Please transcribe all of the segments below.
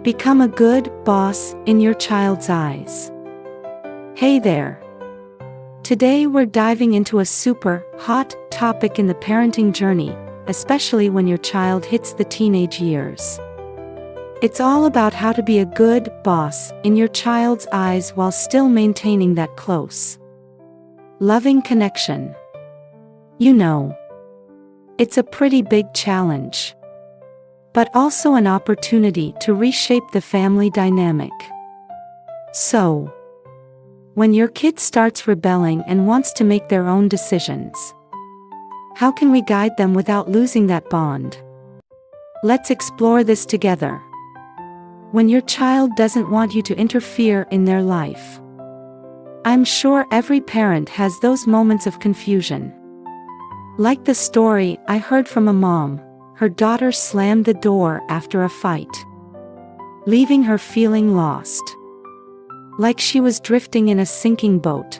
Become a good boss in your child's eyes. Hey there. Today we're diving into a super hot topic in the parenting journey, especially when your child hits the teenage years. It's all about how to be a good boss in your child's eyes while still maintaining that close, loving connection. You know, it's a pretty big challenge, but also an opportunity to reshape the family dynamic. So, when your kid starts rebelling and wants to make their own decisions, how can we guide them without losing that bond? Let's explore this together. When your child doesn't want you to interfere in their life, I'm sure every parent has those moments of confusion. Like the story I heard from a mom. Her daughter slammed the door after a fight, leaving her feeling lost, like she was drifting in a sinking boat.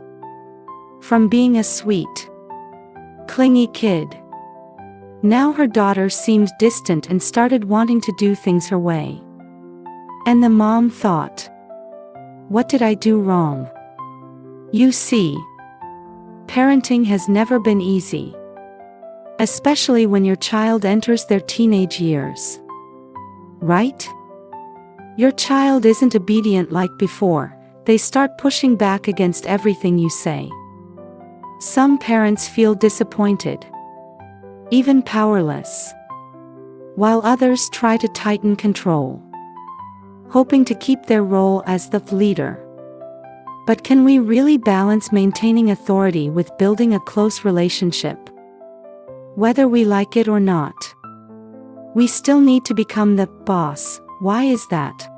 From being a sweet, clingy kid, now her daughter seemed distant and started wanting to do things her way. And the mom thought, what did I do wrong? You see, parenting has never been easy, especially when your child enters their teenage years. Right? Your child isn't obedient like before, they start pushing back against everything you say. Some parents feel disappointed, even powerless, while others try to tighten control, hoping to keep their role as the leader. But can we really balance maintaining authority with building a close relationship? Whether we like it or not, we still need to become the boss. Why is that?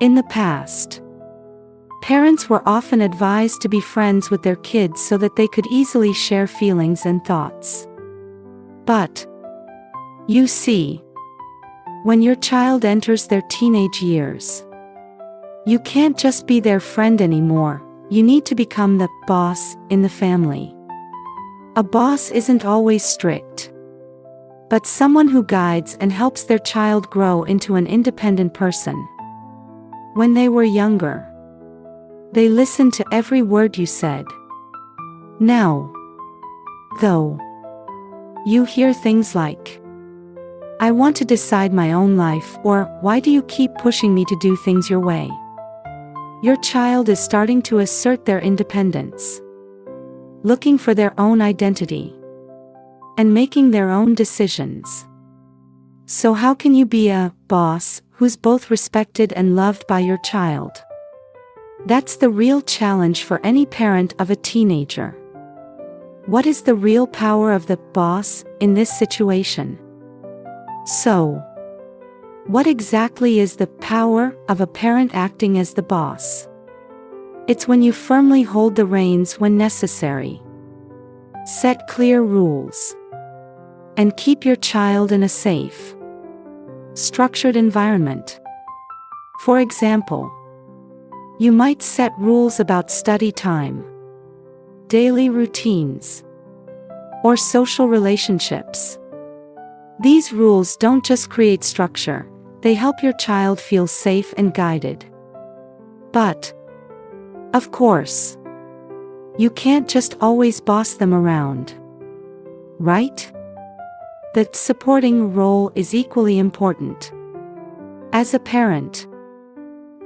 In the past, parents were often advised to be friends with their kids so that they could easily share feelings and thoughts. But, you see, when your child enters their teenage years, you can't just be their friend anymore, you need to become the boss in the family. A boss isn't always strict, but someone who guides and helps their child grow into an independent person. When they were younger, they listened to every word you said. Now, though, you hear things like, I want to decide my own life, or why do you keep pushing me to do things your way? Your child is starting to assert their independence, looking for their own identity, and making their own decisions. So how can you be a boss who's both respected and loved by your child? That's the real challenge for any parent of a teenager. What is the real power of the boss in this situation? So, what exactly is the power of a parent acting as the boss? It's when you firmly hold the reins when necessary, set clear rules, and keep your child in a safe, structured environment. For example, you might set rules about study time, daily routines, or social relationships. These rules don't just create structure, they help your child feel safe and guided. But, of course, you can't just always boss them around, right? The supporting role is equally important. As a parent,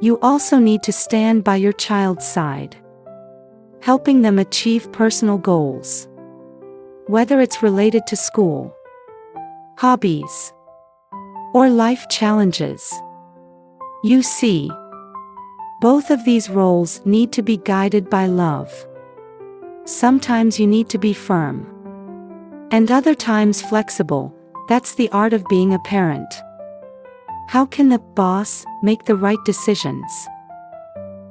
you also need to stand by your child's side, helping them achieve personal goals, whether it's related to school, hobbies, or life challenges. You see, both of these roles need to be guided by love. Sometimes you need to be firm, and other times flexible. That's the art of being a parent. How can the boss make the right decisions?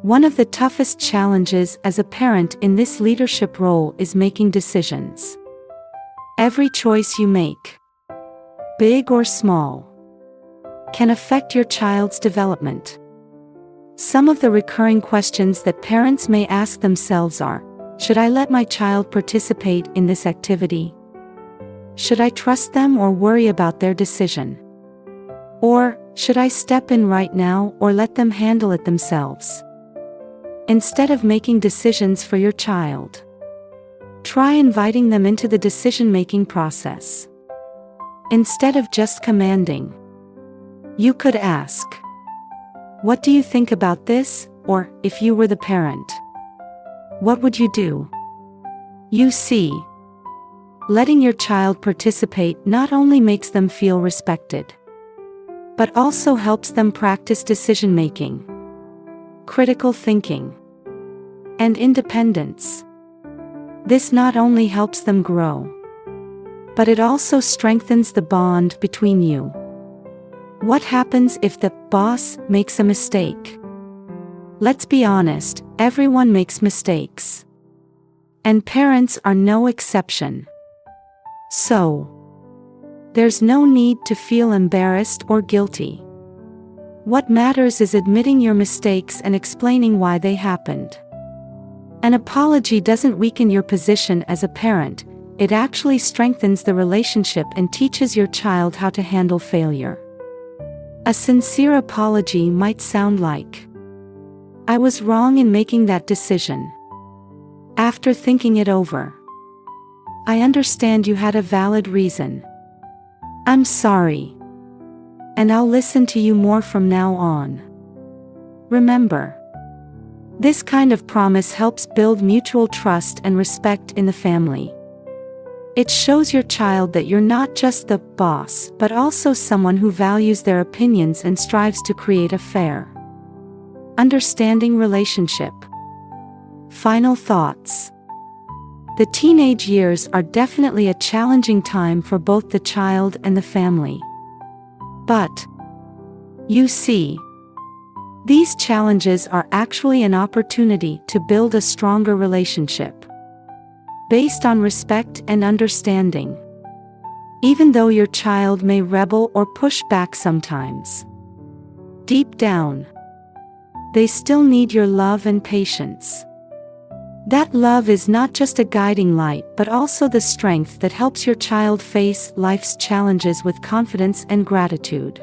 One of the toughest challenges as a parent in this leadership role is making decisions. Every choice you make, big or small, can affect your child's development. Some of the recurring questions that parents may ask themselves are, should I let my child participate in this activity? Should I trust them or worry about their decision? Or, Should I step in right now or let them handle it themselves? Instead of making decisions for your child, try inviting them into the decision-making process. Instead of just commanding, you could ask, "What do you think about this?" Or, if you were the parent, "What would you do?" You see, letting your child participate not only makes them feel respected, but also helps them practice decision-making, critical thinking, and independence. This not only helps them grow, but it also strengthens the bond between you. What happens if the boss makes a mistake? Let's be honest, everyone makes mistakes. And parents are no exception. So, there's no need to feel embarrassed or guilty. What matters is admitting your mistakes and explaining why they happened. An apology doesn't weaken your position as a parent, it actually strengthens the relationship and teaches your child how to handle failure. A sincere apology might sound like, "I was wrong in making that decision. After thinking it over, I understand you had a valid reason. I'm sorry. And I'll listen to you more from now on." Remember, this kind of promise helps build mutual trust and respect in the family. It shows your child that you're not just the boss, but also someone who values their opinions and strives to create a fair, understanding relationship. Final thoughts. The teenage years are definitely a challenging time for both the child and the family. But, you see, these challenges are actually an opportunity to build a stronger relationship, based on respect and understanding. Even though your child may rebel or push back sometimes, deep down, they still need your love and patience. That love is not just a guiding light but also the strength that helps your child face life's challenges with confidence and gratitude.